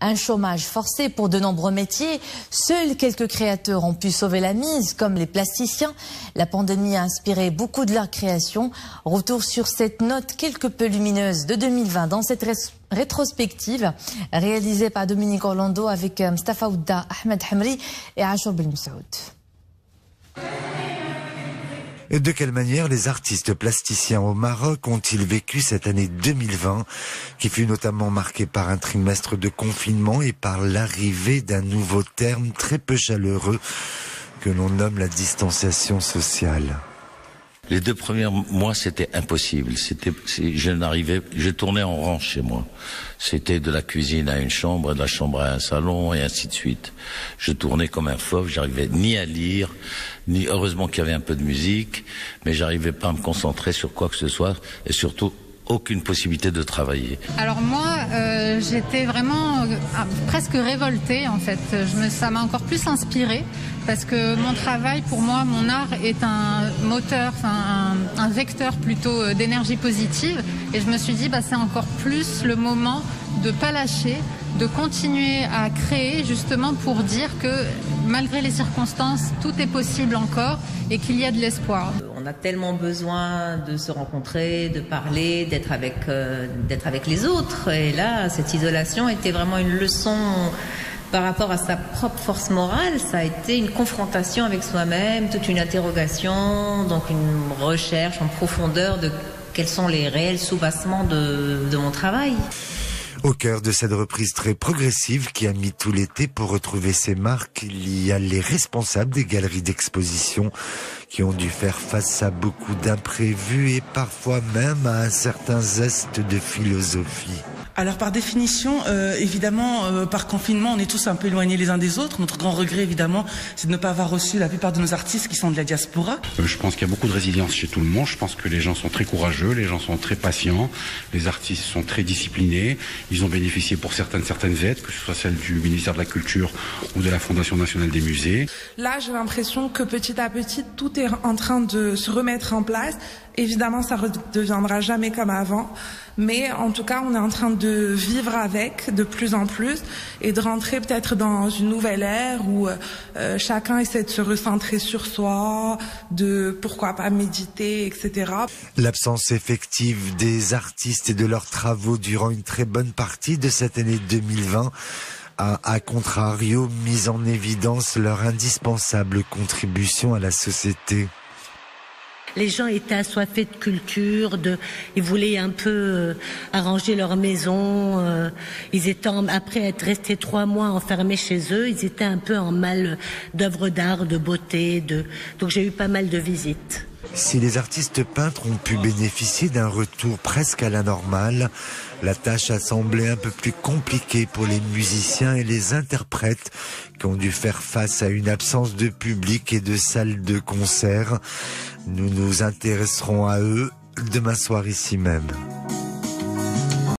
Un chômage forcé pour de nombreux métiers. Seuls quelques créateurs ont pu sauver la mise, comme les plasticiens. La pandémie a inspiré beaucoup de leur création. Retour sur cette note quelque peu lumineuse de 2020 dans cette rétrospective réalisée par Dominique Orlando avec Mustafa Ouda, Ahmed Hamri et Achour Belmoussaoud. Et de quelle manière les artistes plasticiens au Maroc ont-ils vécu cette année 2020, qui fut notamment marquée par un trimestre de confinement et par l'arrivée d'un nouveau terme très peu chaleureux que l'on nomme la distanciation sociale? Les 2 premiers mois, c'était impossible. Je tournais en rang chez moi. C'était de la cuisine à une chambre, de la chambre à un salon, et ainsi de suite. Je tournais comme un fauve, j'arrivais ni à lire, ni, heureusement qu'il y avait un peu de musique, mais j'arrivais pas à me concentrer sur quoi que ce soit, et surtout, aucune possibilité de travailler. Alors moi, j'étais vraiment presque révoltée en fait. Ça m'a encore plus inspirée parce que mon travail, pour moi, mon art est un moteur, un vecteur plutôt d'énergie positive. Et je me suis dit, c'est encore plus le moment de pas lâcher, de continuer à créer justement pour dire que malgré les circonstances, tout est possible encore et qu'il y a de l'espoir. On a tellement besoin de se rencontrer, de parler, d'être avec les autres. Et là, cette isolation était vraiment une leçon par rapport à sa propre force morale. Ça a été une confrontation avec soi-même, toute une interrogation, donc une recherche en profondeur de quels sont les réels soubassements de mon travail. Au cœur de cette reprise très progressive qui a mis tout l'été pour retrouver ses marques, il y a les responsables des galeries d'exposition qui ont dû faire face à beaucoup d'imprévus et parfois même à un certain zeste de philosophie. Alors par définition, évidemment, par confinement, on est tous un peu éloignés les uns des autres. Notre grand regret, évidemment, c'est de ne pas avoir reçu la plupart de nos artistes qui sont de la diaspora. Je pense qu'il y a beaucoup de résilience chez tout le monde. Je pense que les gens sont très courageux, les gens sont très patients, les artistes sont très disciplinés. Ils ont bénéficié pour certaines aides, que ce soit celle du ministère de la Culture ou de la Fondation nationale des musées. Là, j'ai l'impression que petit à petit, tout est en train de se remettre en place. Évidemment, ça ne redeviendra jamais comme avant. Mais en tout cas, on est en train de vivre avec de plus en plus et de rentrer peut-être dans une nouvelle ère où chacun essaie de se recentrer sur soi, de pourquoi pas méditer, etc. L'absence effective des artistes et de leurs travaux durant une très bonne partie de cette année 2020 a, à contrario, mis en évidence leur indispensable contribution à la société. Les gens étaient assoiffés de culture, ils voulaient un peu arranger leur maison. Ils étaient après être restés 3 mois enfermés chez eux, ils étaient un peu en mal d'œuvres d'art, de beauté. Donc j'ai eu pas mal de visites. Si les artistes peintres ont pu bénéficier d'un retour presque à la normale, la tâche a semblé un peu plus compliquée pour les musiciens et les interprètes qui ont dû faire face à une absence de public et de salles de concert. Nous nous intéresserons à eux demain soir ici même.